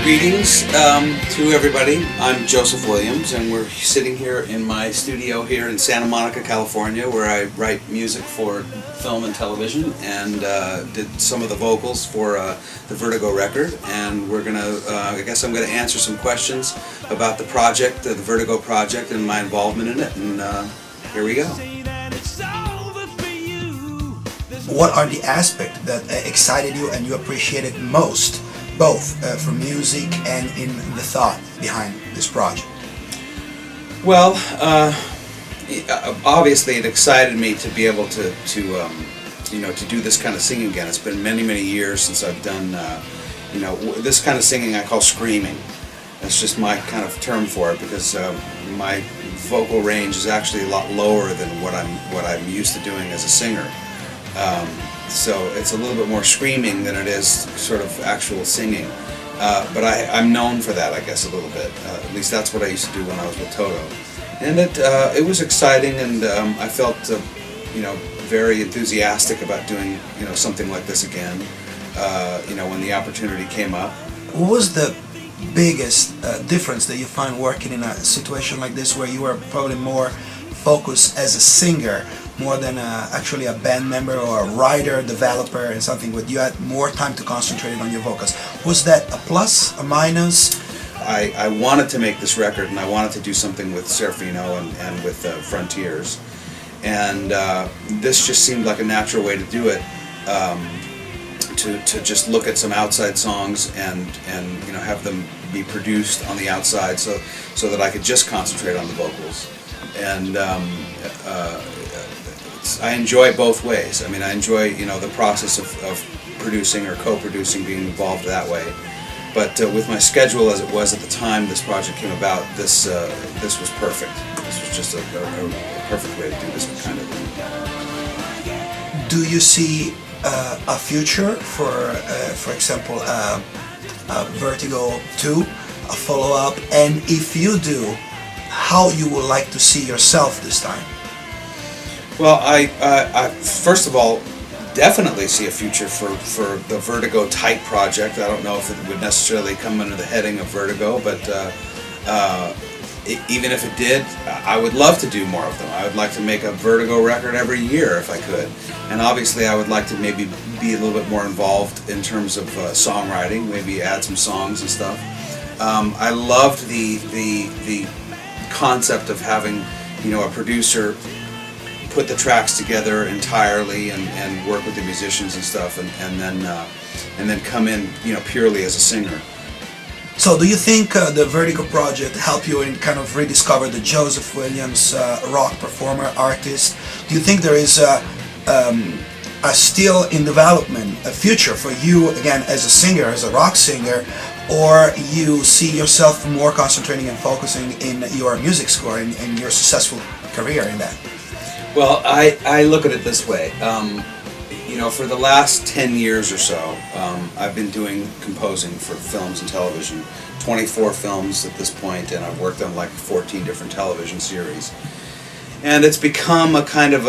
Greetings to everybody. I'm Joseph Williams, and we're sitting here in my studio here in Santa Monica, California, where I write music for film and television, and did some of the vocals for the Vertigo record. And we're gonna, I guess I'm gonna answer some questions about the project, the Vertigo project, and my involvement in it. And here we go. What are the aspects that excited you and you appreciated most, both for music and in the thought behind this project? Well, obviously it excited me to be able to do this kind of singing again. It's been many, many years since I've done, this kind of singing I call screaming. That's just my kind of term for it, because my vocal range is actually a lot lower than what I'm used to doing as a singer. So it's a little bit more screaming than it is sort of actual singing. But I'm known for that, I guess, a little bit. At least that's what I used to do when I was with Toto. And it was exciting, and I felt very enthusiastic about doing something like this again. When the opportunity came up. What was the biggest difference that you find working in a situation like this, where you were probably more focused as a singer more than actually a band member or a writer, developer, and something where you had more time to concentrate on your vocals? Was that a plus, a minus? I wanted to make this record, and I wanted to do something with Serafino and with Frontiers, and this just seemed like a natural way to do it. To just look at some outside songs and have them be produced on the outside, so that I could just concentrate on the vocals. And I enjoy both ways. I mean, I enjoy the process of producing or co-producing, being involved that way. But with my schedule as it was at the time this project came about, this was perfect. This was just a perfect way to do this kind of thing. Do you see a future for example, Vertigo 2, a follow-up, and if you do, how you would like to see yourself this time? Well, I first of all definitely see a future for the Vertigo type project. I don't know if it would necessarily come under the heading of Vertigo, but even if it did, I would love to do more of them. I would like to make a Vertigo record every year if I could. And obviously I would like to maybe be a little bit more involved in terms of songwriting, maybe add some songs and stuff. I loved the concept of having a producer put the tracks together entirely and work with the musicians and stuff, and then come in purely as a singer. So do you think the Vertigo project helped you in kind of rediscover the Joseph Williams rock performer artist? Do you think there is a still in development a future for you again as a singer, as a rock singer, or you see yourself more concentrating and focusing in your music score and your successful career in that? Well, I look at it this way. For the last 10 years or so, I've been composing for films and television, 24 films at this point, and I've worked on like 14 different television series. And it's become a kind of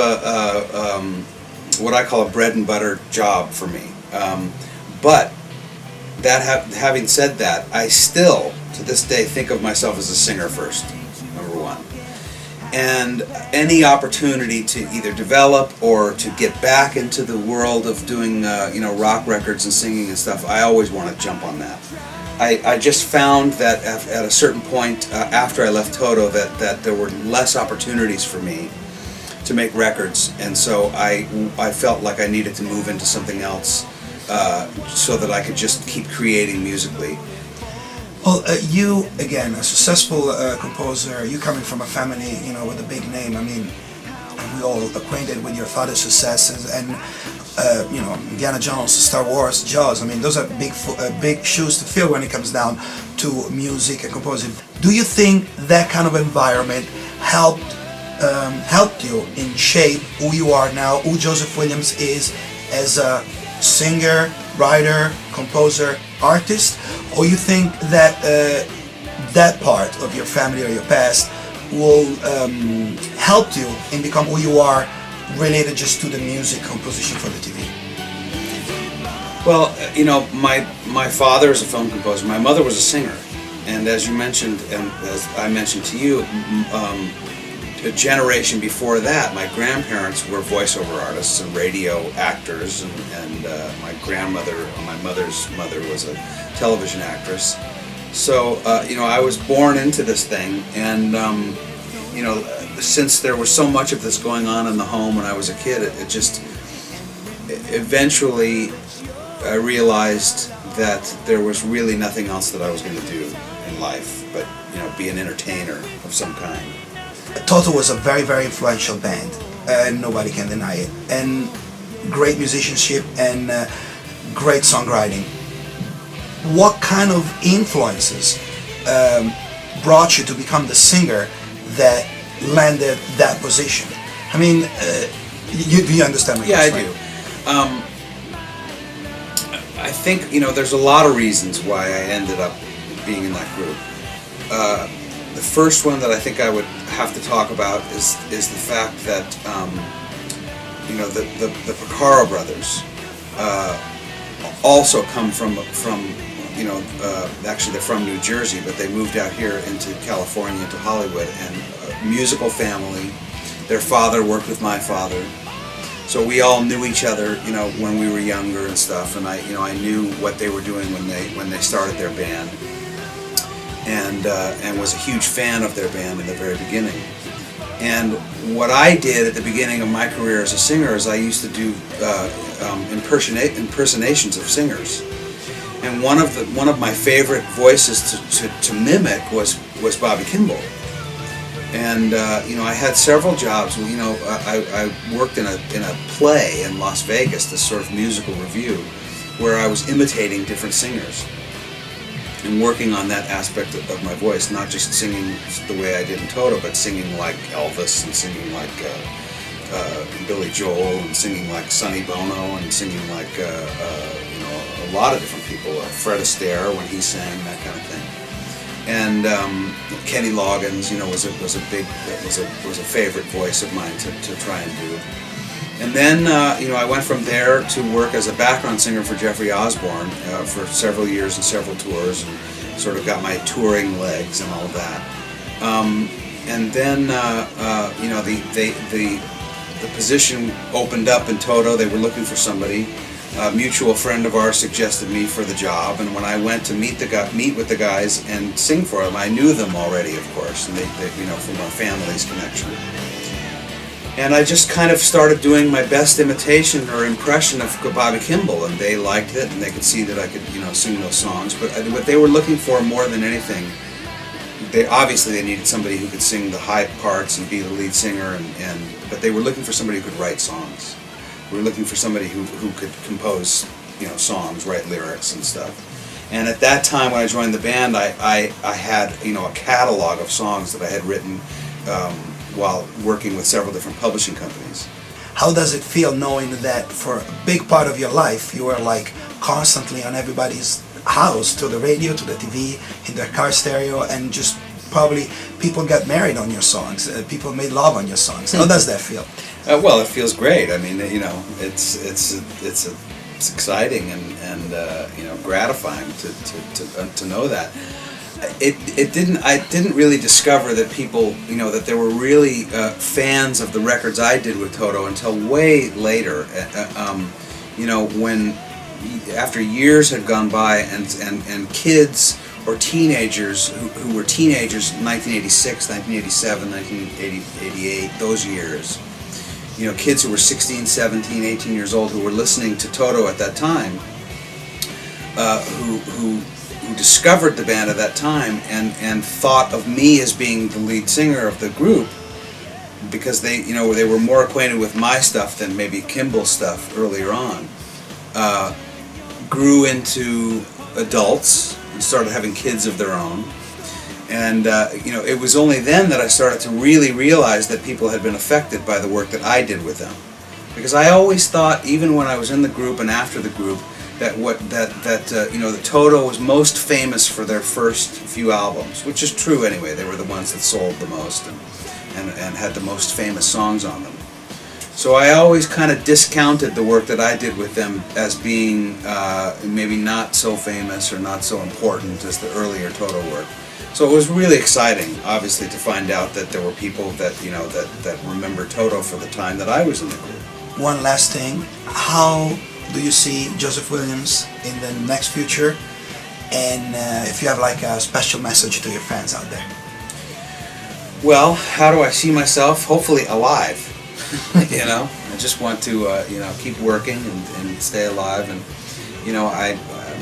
what I call a bread and butter job for me. But having said that, I still, to this day, think of myself as a singer first, number one. And any opportunity to either develop or to get back into the world of doing rock records and singing and stuff, I always want to jump on that. I just found that at a certain point after I left Toto that there were less opportunities for me to make records, and so I felt like I needed to move into something else so that I could just keep creating musically. Well, you, again, a successful composer, you coming from a family, with a big name. I mean, we all acquainted with your father's successes, and, Indiana Jones, Star Wars, Jaws. I mean, those are big shoes to fill when it comes down to music and composing. Do you think that kind of environment helped you in shape who you are now, who Joseph Williams is as a singer, writer, composer, artist? Or you think that that part of your family or your past will help you in become who you are related just to the music composition for the TV? Well, my father is a film composer. My mother was a singer, and as you mentioned, and as I mentioned to you, a generation before that, my grandparents were voiceover artists and radio actors, and my grandmother, my mother's mother, was a television actress. So I was born into this thing, and since there was so much of this going on in the home when I was a kid, it just eventually I realized that there was really nothing else that I was going to do in life but be an entertainer of some kind. Toto was a very, very influential band, and nobody can deny it. And great musicianship and great songwriting. What kind of influences brought you to become the singer that landed that position? I mean, do you understand me? Yeah, I do. I think there's a lot of reasons why I ended up being in that group. The first one that I think I would have to talk about is the fact that the Porcaro brothers also come from actually they're from New Jersey, but they moved out here into California, to Hollywood, and a musical family. Their father worked with my father, so we all knew each other, when we were younger and stuff. And I knew what they were doing when they started their band, and was a huge fan of their band in the very beginning. And what I did at the beginning of my career as a singer is I used to do impersonations of singers. And one of my favorite voices to mimic was Bobby Kimball. And I had several jobs. I worked in a play in Las Vegas, this sort of musical review, where I was imitating different singers and working on that aspect of my voice, not just singing the way I did in Toto, but singing like Elvis, and singing like Billy Joel, and singing like Sonny Bono, and singing like a lot of different people. Fred Astaire when he sang, that kind of thing. And Kenny Loggins, was a favorite voice of mine to try and do. And then I went from there to work as a background singer for Jeffrey Osborne for several years and several tours, and sort of got my touring legs and all of that. And then the position opened up in Toto. They were looking for somebody. A mutual friend of ours suggested me for the job, and when I went to meet with the guys and sing for them, I knew them already, of course, and they from our family's connection. And I just kind of started doing my best imitation or impression of Bobby Kimball, and they liked it, and they could see that I could sing those songs. But what they were looking for more than anything, they needed somebody who could sing the high parts and be the lead singer, but they were looking for somebody who could write songs. We were looking for somebody who could compose, songs, write lyrics and stuff. And at that time, when I joined the band, I had, a catalog of songs that I had written while working with several different publishing companies. How does it feel knowing that for a big part of your life you were like constantly on everybody's house, to the radio, to the TV, in their car stereo, and just probably people got married on your songs, people made love on your songs? How does that feel? Well, it feels great. I mean, it's exciting and gratifying to know that. I didn't really discover that people, that there were really fans of the records I did with Toto until way later. When after years had gone by and kids or teenagers who were teenagers in 1986, 1987, 1988, those years. Kids who were 16, 17, 18 years old who were listening to Toto at that time, who discovered the band at that time and thought of me as being the lead singer of the group, because they were more acquainted with my stuff than maybe Kimball's stuff earlier on, grew into adults and started having kids of their own. And it was only then that I started to really realize that people had been affected by the work that I did with them, because I always thought, even when I was in the group and after the group, that the Toto was most famous for their first few albums, which is true anyway. They were the ones that sold the most and had the most famous songs on them. So I always kind of discounted the work that I did with them as being maybe not so famous or not so important as the earlier Toto work. So it was really exciting, obviously, to find out that there were people that that remember Toto for the time that I was in the group. One last thing, how do you see Joseph Williams in the next future? And if you have like a special message to your fans out there. Well, how do I see myself? Hopefully alive. I just want to keep working and stay alive, and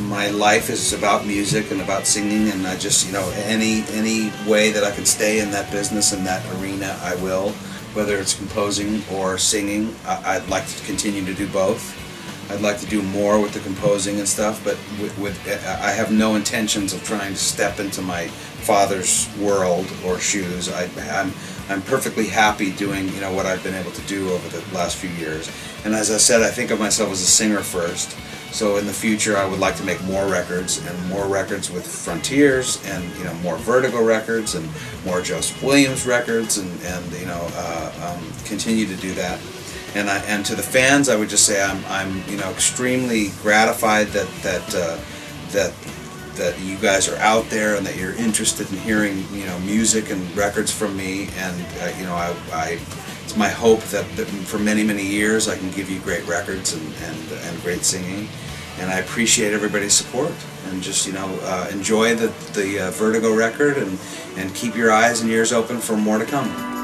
my life is about music and about singing, and I just any way that I can stay in that business, in that arena, I will. Whether it's composing or singing, I'd like to continue to do both. I'd like to do more with the composing and stuff, but I have no intentions of trying to step into my father's world or shoes. I'm perfectly happy doing what I've been able to do over the last few years. And as I said, I think of myself as a singer first. So in the future, I would like to make more records, and more records with Frontiers, and more Vertigo records, and more Joseph Williams records, and continue to do that. And to the fans, I would just say I'm extremely gratified that you guys are out there and that you're interested in hearing music and records from me, and it's my hope that for many years I can give you great records and great singing, and I appreciate everybody's support, and just enjoy the Vertigo record, and keep your eyes and ears open for more to come.